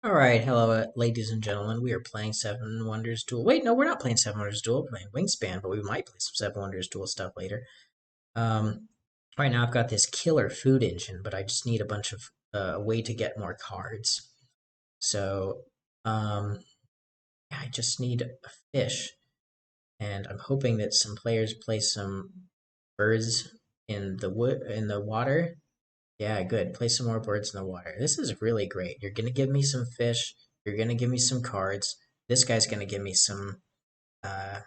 Alright, hello, ladies and gentlemen. We are playing Seven Wonders Duel. Wait, no, we're not playing Seven Wonders Duel. We're playing Wingspan, but we might play some Seven Wonders Duel stuff later. Um, right now I've got this killer food engine, but I just need a bunch of a way to get more cards. So, yeah, I just need a fish, and I'm hoping that some players play some birds in the water. Yeah, good. Play some more birds in the water. This is really great. You're gonna give me some fish. You're gonna give me some cards. This guy's gonna give me uh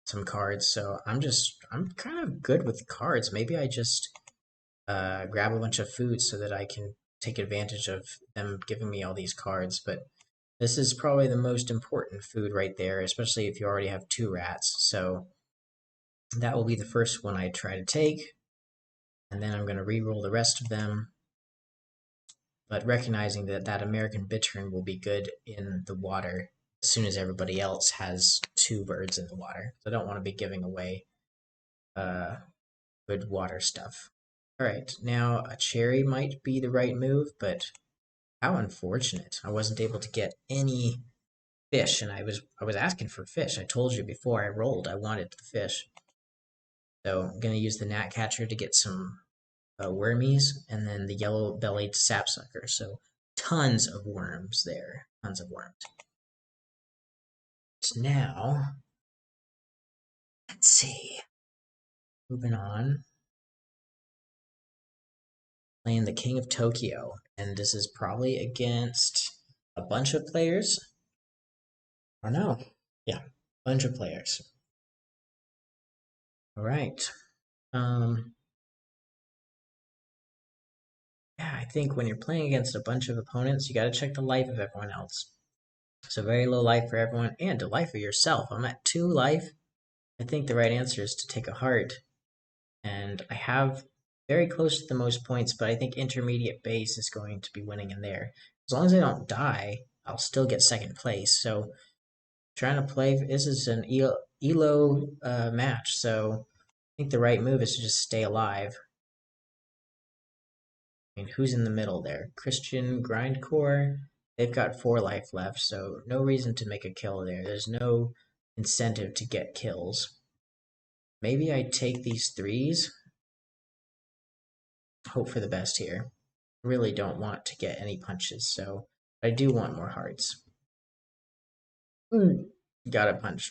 some cards. So I'm kind of good with cards. Maybe I just grab a bunch of food so that I can take advantage of them giving me all these cards. But this is probably the most important food right there, especially if you already have two rats. So that will be the first one I try to take, and then I'm gonna re-roll the rest of them, but recognizing that that American bittern will be good in the water as soon as everybody else has two birds in the water. So I don't want to be giving away uh, good water stuff. All right, now a cherry might be the right move, but how unfortunate! I wasn't able to get any fish, and I was asking for fish. I told you before I rolled I wanted the fish, so I'm gonna use the gnat catcher to get some wormies, and then the yellow-bellied sapsucker. So tons of worms there, tons of worms. So now, let's see. Moving on, playing the King of Tokyo, and this is probably against a bunch of players. Or no, yeah, bunch of players. All right. Um, yeah, I think when you're playing against a bunch of opponents, you got to check the life of everyone else. So very low life for everyone, and the life of yourself. I'm at 2 life. I think the right answer is to take a heart, and I have very close to the most points, but I think intermediate base is going to be winning in there. As long as I don't die, I'll still get second place. So trying to play, this is an ELO match, so I think the right move is to just stay alive. I mean, who's in the middle there? Christian Grindcore. They've got 4 life left, so no reason to make a kill there. There's no incentive to get kills. Maybe I take these threes. Hope for the best here. Really don't want to get any punches, so I do want more hearts. Got a punch.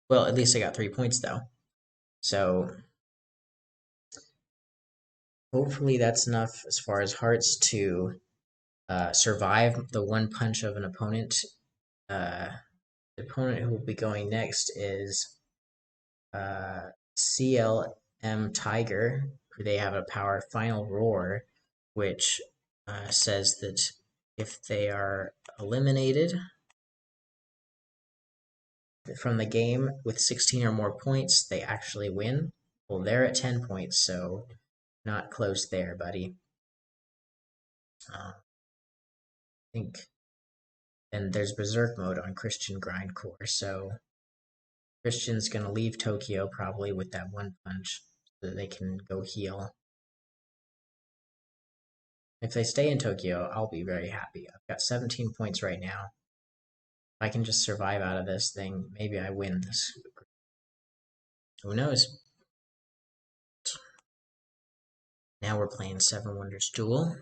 Well, at least I got 3 points though. So hopefully that's enough as far as hearts to survive the one punch of an opponent. Uh, the opponent who will be going next is CLM Tiger, who they have a power Final Roar, which says that if they are eliminated from the game with 16 or more points, they actually win. Well, they're at 10 points, so not close there, buddy. I think. And there's Berserk mode on Christian Grindcore, so Christian's gonna leave Tokyo probably with that one punch so that they can go heal. If they stay in Tokyo, I'll be very happy. I've got 17 points right now. If I can just survive out of this thing, maybe I win this. Who knows? Now we're playing Seven Wonders Duel.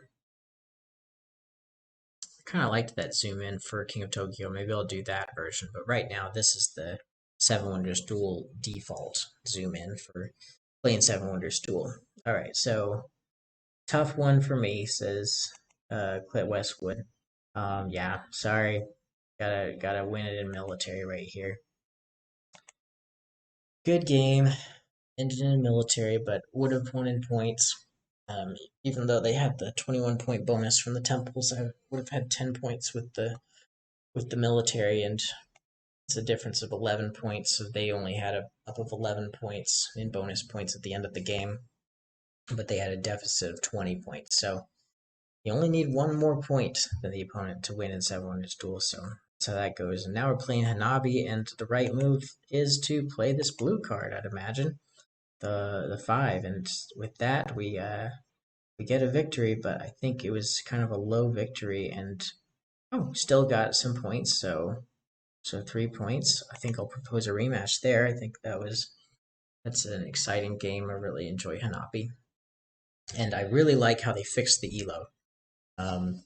I kind of liked that zoom in for King of Tokyo. Maybe I'll do that version. But right now, this is the Seven Wonders Duel default zoom in for playing Seven Wonders Duel. All right, so tough one for me, says Clint Westwood. Yeah, sorry, gotta win it in military right here. Good game, ended in military, but would have won in points. Even though they had the 21-point bonus from the temples, I would have had 10 points with the military, and it's a difference of 11 points. So they only had a up of 11 points in bonus points at the end of the game, but they had a deficit of 20 points. So you only need one more point than the opponent to win in 7-1 duel. So that's how that goes. And now we're playing Hanabi, and the right move is to play this blue card, I'd imagine, the 5. And with that, we get a victory, but I think it was kind of a low victory, and Oh, still got some points, so 3 points. I think I'll propose a rematch there. I think that's an exciting game. I really enjoy Hanabi, and I really like how they fixed the elo. Um,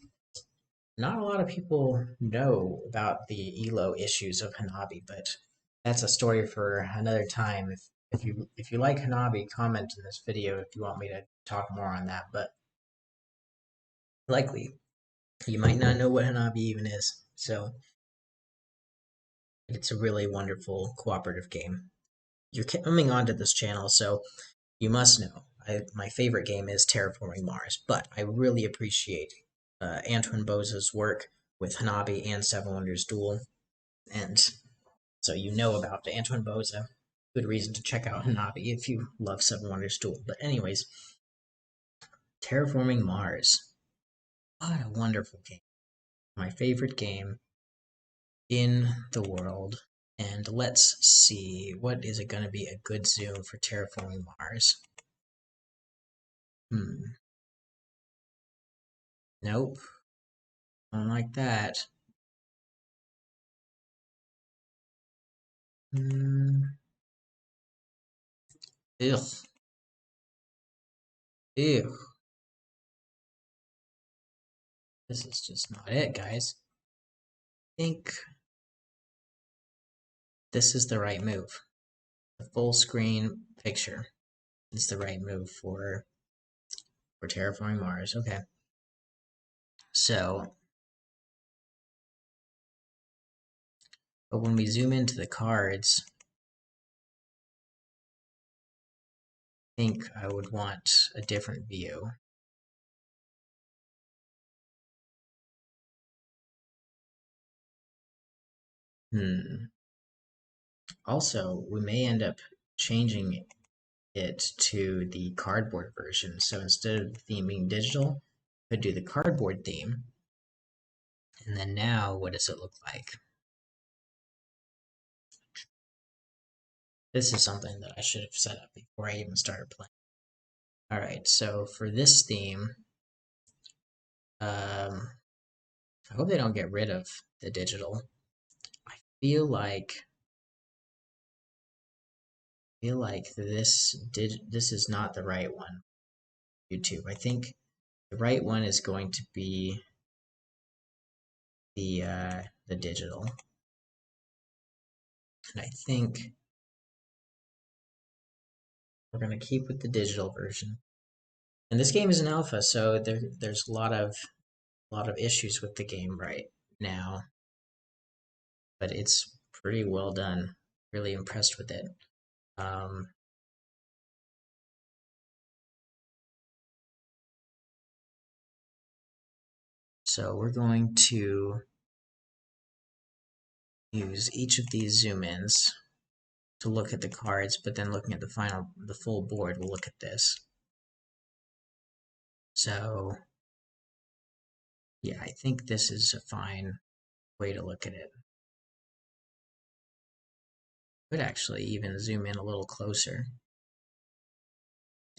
Not a lot of people know about the elo issues of Hanabi, but that's a story for another time. If you like Hanabi, comment in this video if you want me to talk more on that. But likely you might not know what Hanabi even is. So it's a really wonderful cooperative game. You're coming onto this channel, so you must know. My favorite game is Terraforming Mars, but I really appreciate Antoine Boza's work with Hanabi and Seven Wonders Duel, and so you know about Antoine Boza. Good reason to check out Hanabi if you love Seven Wonders Duel. But anyways, Terraforming Mars. What a wonderful game. My favorite game in the world. And let's see, what is it going to be a good zoom for Terraforming Mars? Nope, don't like that. Ugh, ew. This is just not it, guys. I think this is the right move. The full screen picture is the right move for Terraforming Mars. Okay. So, but when we zoom into the cards, I think I would want a different view. Also, we may end up changing it to the cardboard version. So instead of the theme being digital, I could do the cardboard theme. And then now, what does it look like? This is something that I should have set up before I even started playing. All right, so for this theme, I hope they don't get rid of the digital. I feel like this is not the right one. YouTube. I think the right one is going to be the digital, and I think we're going to keep with the digital version. And this game is an alpha, so there's a lot of issues with the game right now, but it's pretty well done. Really impressed with it. Um, so we're going to use each of these zoom ins to look at the cards, but then looking at the full board, we'll look at this. So yeah, I think this is a fine way to look at it. Could actually even zoom in a little closer.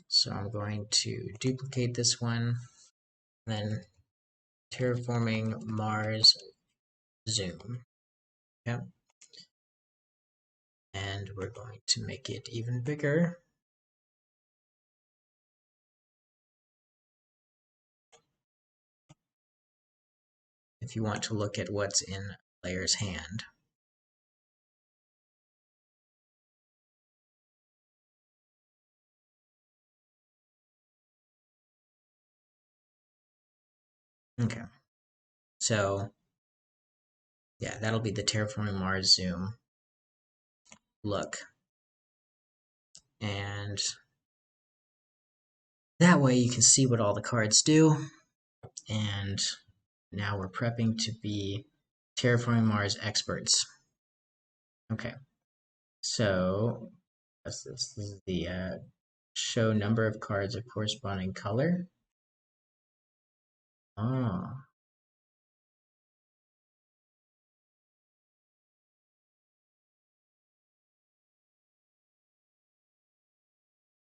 So I'm going to duplicate this one, then Terraforming Mars zoom. Okay. And we're going to make it even bigger. If you want to look at what's in a player's hand. Okay. So yeah, that'll be the Terraforming Mars zoom look. And that way you can see what all the cards do. And now we're prepping to be Terraforming Mars experts. Okay, so this is the show number of cards of corresponding color. Oh,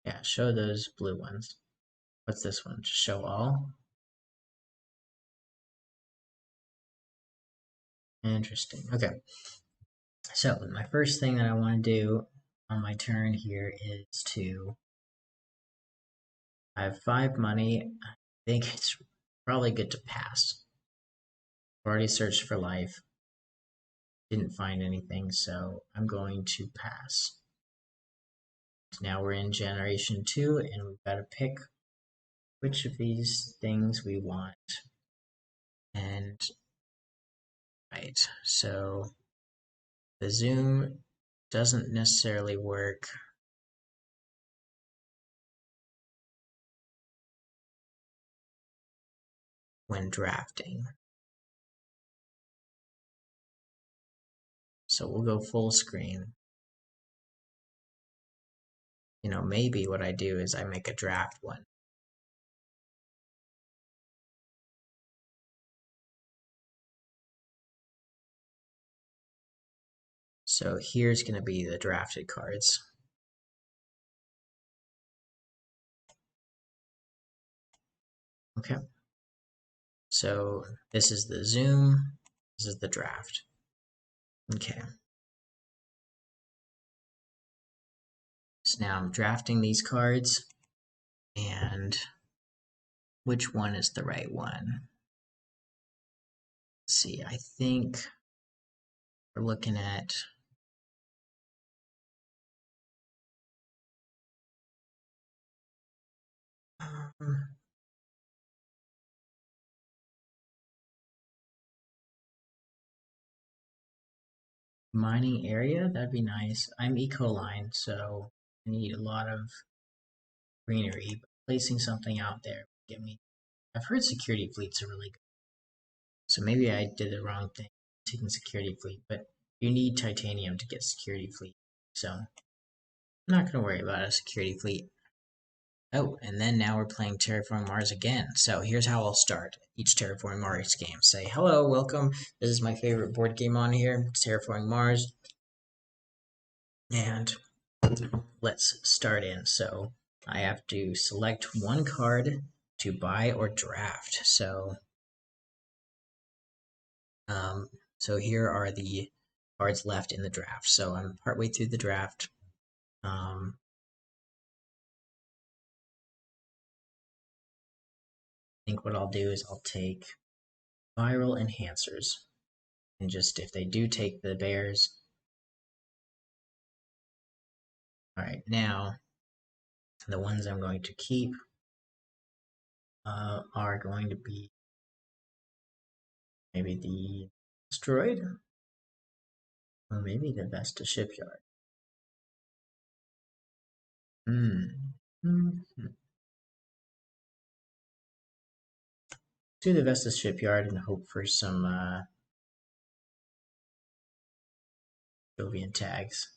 yeah, show those blue ones. What's this one? Just show all? Interesting. Okay. So my first thing that I want to do on my turn here is to. I have 5 money. I think it's probably good to pass. I've already searched for life. Didn't find anything, so I'm going to pass. Now we're in generation 2, and we've got to pick which of these things we want. And right, so the zoom doesn't necessarily work when drafting. So we'll go full screen. You know, maybe what I do is I make a draft one. So here's going to be the drafted cards. Okay. So this is the zoom, this is the draft. Okay. So now I'm drafting these cards, and which one is the right one? Let's see, I think we're looking at mining area. That'd be nice. I'm eco-line, so I need a lot of greenery. But placing something out there would get me. I've heard security fleets are really good, so maybe I did the wrong thing taking security fleet. But you need titanium to get security fleet, so I'm not gonna worry about a security fleet. Oh, and then now we're playing Terraforming Mars again. So here's how I'll start each Terraforming Mars game. Say, hello, welcome. This is my favorite board game on here, Terraforming Mars. And let's start in. So I have to select one card to buy or draft. So, so here are the cards left in the draft. So I'm partway through the draft. I think what I'll do is I'll take viral enhancers, and just if they do take the bears. All right, now the ones I'm going to keep are going to be maybe the asteroid, or maybe the Vesta shipyard. To the Vesta shipyard and hope for some Jovian tags.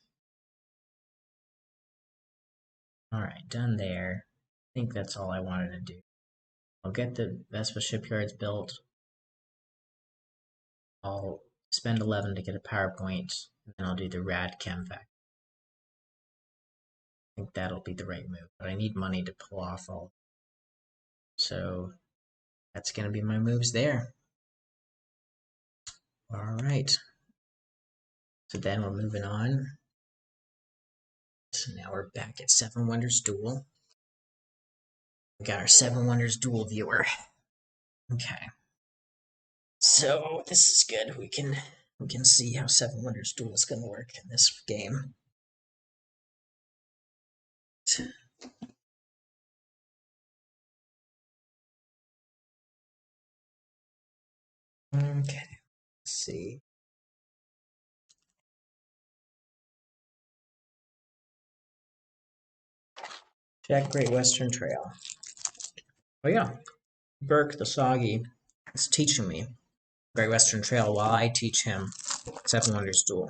Alright, done there. I think that's all I wanted to do. I'll get the Vespa shipyards built. I'll spend 11 to get a PowerPoint, and then I'll do the rad chem fact. I think that'll be the right move, but I need money to pull off all. So that's going to be my moves there. Alright. So then we're moving on. So now we're back at Seven Wonders Duel. We got our Seven Wonders Duel viewer. Okay. So this is good. We can see how Seven Wonders Duel is going to work in this game. Okay, let's see. Check Great Western Trail. Oh yeah, Burke the Soggy is teaching me Great Western Trail while I teach him Seven Wonders Duel.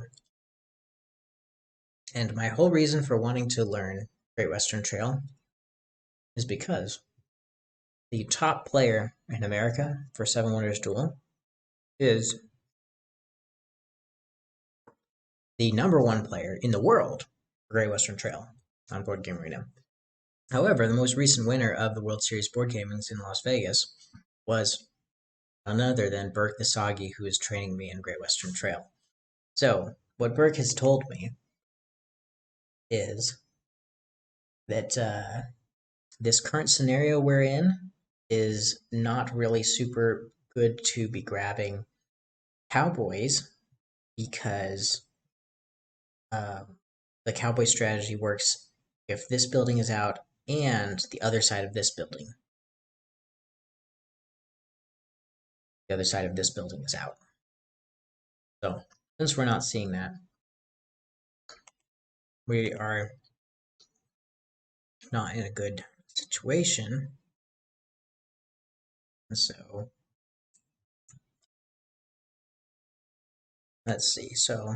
And my whole reason for wanting to learn Great Western Trail is because the top player in America for Seven Wonders Duel is the #1 player in the world for Great Western Trail on Board Game Arena. However, the most recent winner of the World Series Board Gamings in Las Vegas was none other than Burke the Soggy, who is training me in Great Western Trail. So, what Burke has told me is that this current scenario we're in is not really super good to be grabbing cowboys because the cowboy strategy works if this building is out and the other side of this building. The other side of this building is out. So, since we're not seeing that, we are not in a good situation. And so, let's see. So,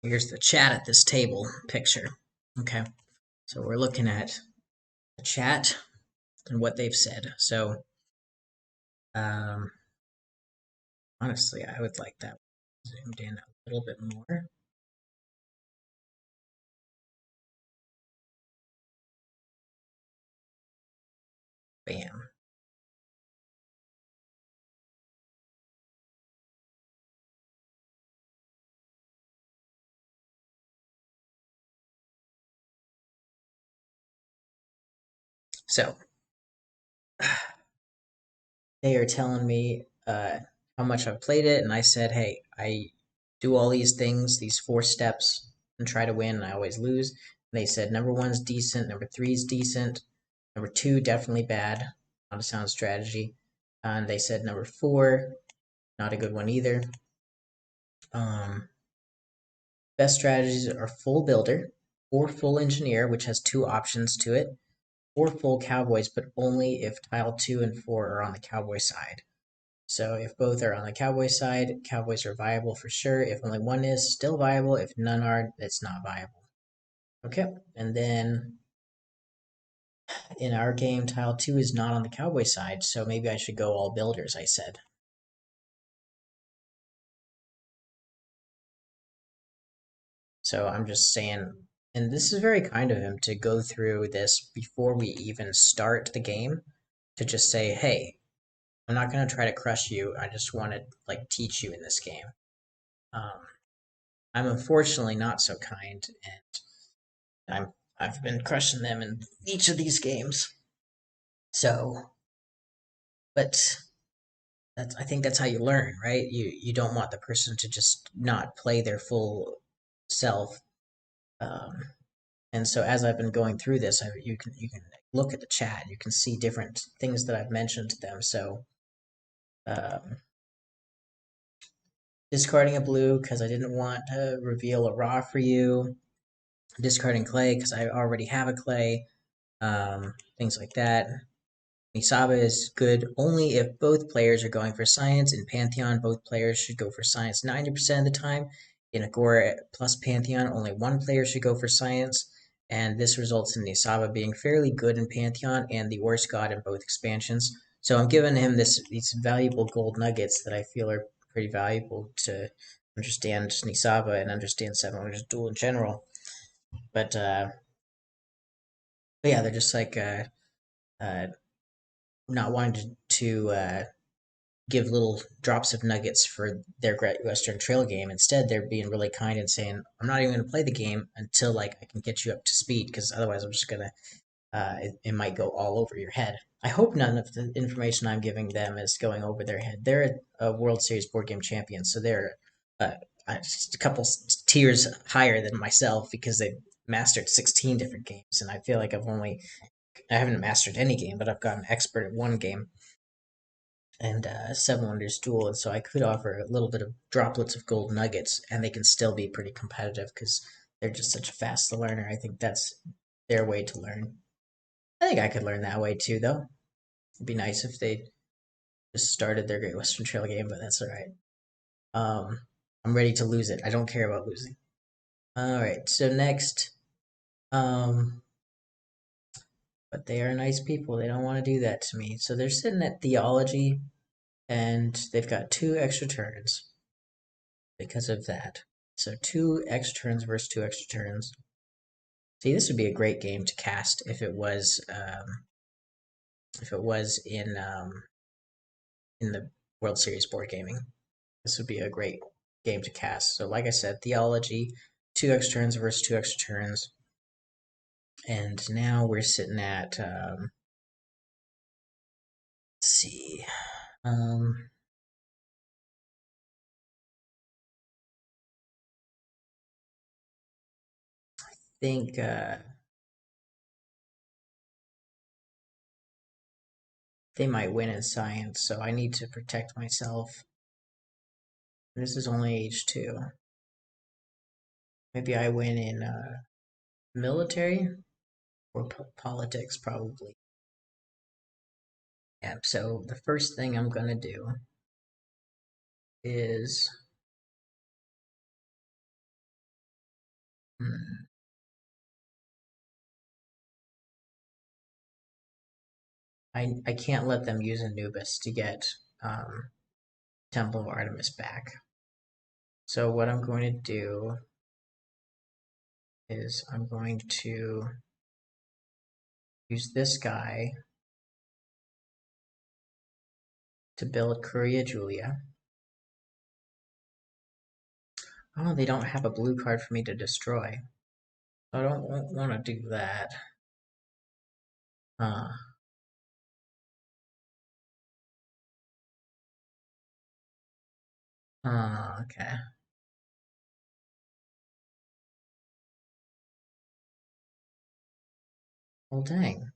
here's the chat at this table picture. Okay, so we're looking at the chat and what they've said. So, honestly, I would like that zoomed in a little bit more. Bam. So, they are telling me how much I've played it, and I said, hey, I do all these things, these 4 steps, and try to win, and I always lose. And they said number 1's decent, number 3's decent, number 2 definitely bad, not a sound strategy, and they said number 4 not a good one either. Best strategies are full builder or full engineer, which has 2 options to it, or full cowboys, but only if tile 2 and 4 are on the cowboy side. So if both are on the cowboy side, cowboys are viable for sure. If only one is, still viable. If none are, it's not viable. Okay, and then in our game, tile 2 is not on the cowboy side, so maybe I should go all builders, I said. So I'm just saying, and this is very kind of him to go through this before we even start the game, to just say, hey, I'm not going to try to crush you. I just want to like teach you in this game. I'm unfortunately not so kind, and I've been crushing them in each of these games. So, but I think that's how you learn, right? You don't want the person to just not play their full self. Um, and so as I've been going through this, you can look at the chat. You can see different things that I've mentioned to them. So, um, discarding a blue because I didn't want to reveal a raw for you. Discarding clay because I already have a clay. Things like that. Misaba is good only if both players are going for science. In Pantheon, both players should go for science 90% of the time. In Agora plus Pantheon, only one player should go for science. And this results in Nisaba being fairly good in Pantheon and the worst god in both expansions. So I'm giving him these valuable gold nuggets that I feel are pretty valuable to understand Nisaba and understand Seven Wonders Duel in general. But yeah, they're just like uh, not wanting to give little drops of nuggets for their Great Western Trail game. Instead, they're being really kind and saying, "I'm not even going to play the game until like I can get you up to speed, because otherwise, I'm just gonna it might go all over your head." I hope none of the information I'm giving them is going over their head. They're a World Series board game champion, so they're uh, just a couple tiers higher than myself because they've mastered 16 different games, and I feel like I haven't mastered any game, but I've gotten expert at one game and Seven Wonders Duel, and so I could offer a little bit of droplets of gold nuggets, and they can still be pretty competitive because they're just such a fast learner. I think that's their way to learn. I think I could learn that way too, though. It'd be nice if they just started their Great Western Trail game, but that's all right. I'm ready to lose it. I don't care about losing. All right, so next, but they are nice people. They don't want to do that to me. So they're sitting at theology, and they've got 2 extra turns because of that. So 2 extra turns versus 2 extra turns. See, this would be a great game to cast if it was in the World Series board gaming. This would be a great game to cast. So, like I said, theology, 2 extra turns versus 2 extra turns, and now we're sitting at let's see, think they might win in science, so I need to protect myself. This is only age 2. Maybe I win in military or politics, probably. Yeah, so the first thing I'm gonna do is hmm, I can't let them use Anubis to get Temple of Artemis back. So what I'm going to do is I'm going to use this guy to build Curia Julia. Oh, they don't have a blue card for me to destroy. I don't want to do that. Uh, okay. Well, dang.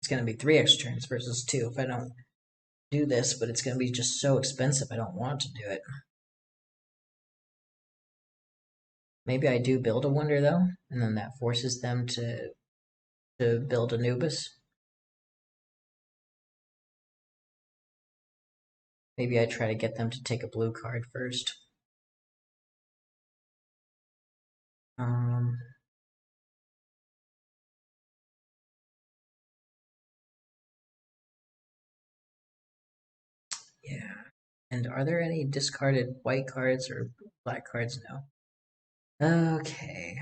It's going to be 3 extra turns versus 2 if I don't do this, but it's going to be just so expensive. I don't want to do it. Maybe I do build a wonder though, and then that forces them to build Anubis. Maybe I try to get them to take a blue card first. Um, yeah. And are there any discarded white cards or black cards? No. Okay.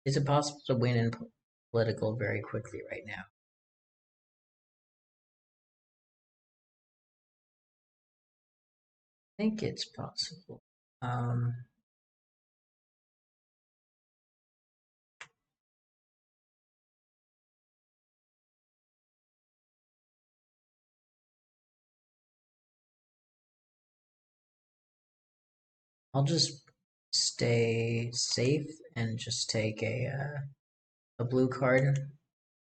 Is it possible to win in political very quickly right now? I think it's possible. Um, I'll just stay safe and just take a blue card,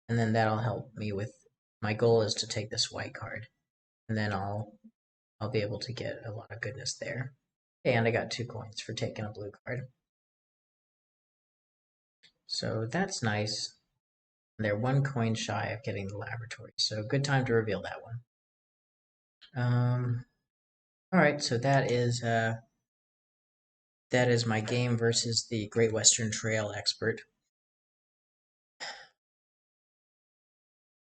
and then that'll help me with. My goal is to take this white card, and then I'll be able to get a lot of goodness there. And I got 2 coins for taking a blue card, so that's nice. They're 1 coin shy of getting the laboratory, so good time to reveal that one. All right, so that is my game versus the Great Western Trail expert.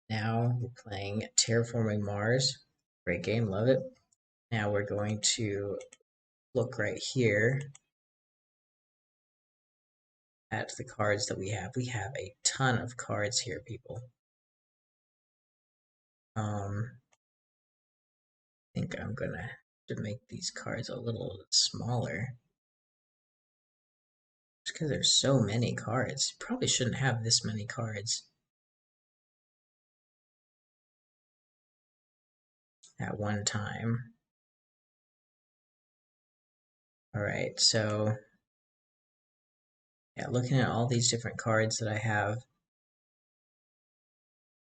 Now we're playing Terraforming Mars. Great game, love it. Now we're going to look right here at the cards that we have. We have a ton of cards here, people. I think I'm gonna have to make these cards a little smaller. Just because there's so many cards. You probably shouldn't have this many cards at one time. Alright, so yeah, looking at all these different cards that I have,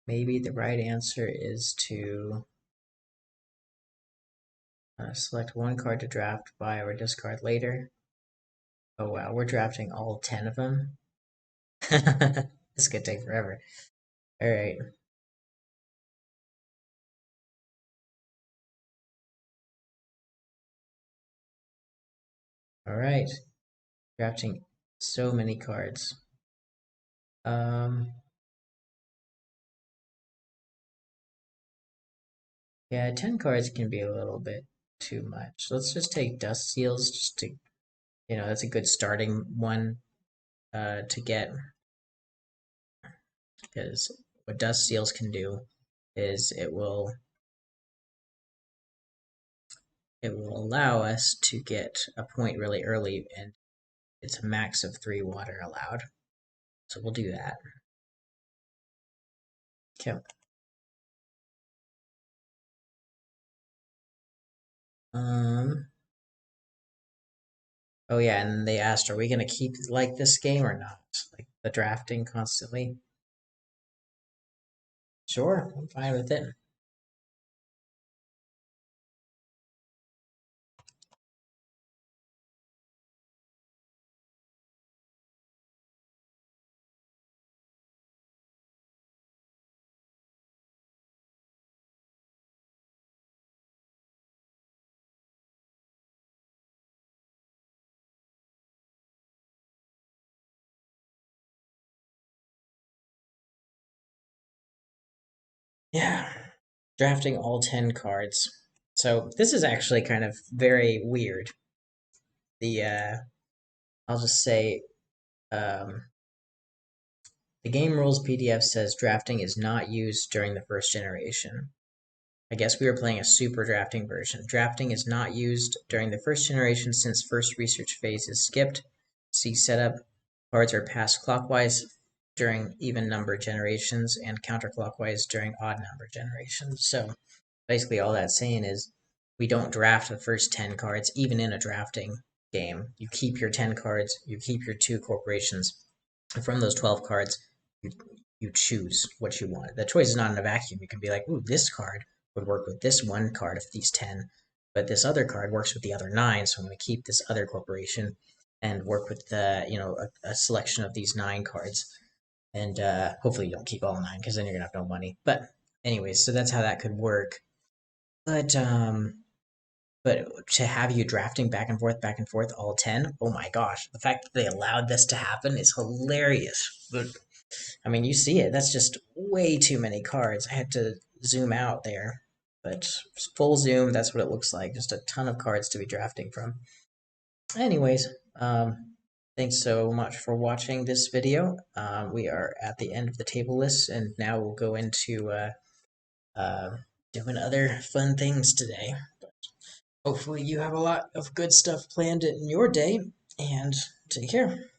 maybe the right answer is to select 1 card to draft, buy, or discard later. Oh wow, we're drafting all 10 of them. This could take forever. Alright, All right, drafting so many cards. Um, yeah, 10 cards can be a little bit too much. Let's just take Dust Seals just to, that's a good starting one to get, because what Dust Seals can do is it will allow us to get a point really early, and it's a max of 3 water allowed. So we'll do that. Okay. Um, oh yeah, and they asked, are we gonna keep like this game or not? Like the drafting constantly? Sure, I'm fine with it. Yeah, drafting all 10 cards. So this is actually kind of very weird. I'll just say, um, the game rules PDF says drafting is not used during the first generation. I guess we were playing a super drafting version. Drafting is not used during the first generation since first research phase is skipped. See setup. Cards are passed clockwise during even number generations and counterclockwise during odd number generations. So basically all that's saying is we don't draft the first 10 cards, even in a drafting game. You keep your 10 cards, you keep your 2 corporations, and from those 12 cards, you, you choose what you want. The choice is not in a vacuum. You can be like, ooh, this card would work with this one card of these 10, but this other card works with the other 9, so I'm going to keep this other corporation and work with a selection of these 9 cards. And hopefully you don't keep all 9 because then you're going to have no money. But anyways, so that's how that could work. But to have you drafting back and forth, all 10, oh my gosh, the fact that they allowed this to happen is hilarious. But I mean, you see it. That's just way too many cards. I had to zoom out there. But full zoom, that's what it looks like. Just a ton of cards to be drafting from. Anyways, thanks so much for watching this video. We are at the end of the table list, and now we'll go into uh, doing other fun things today. Hopefully, you have a lot of good stuff planned in your day, and take care.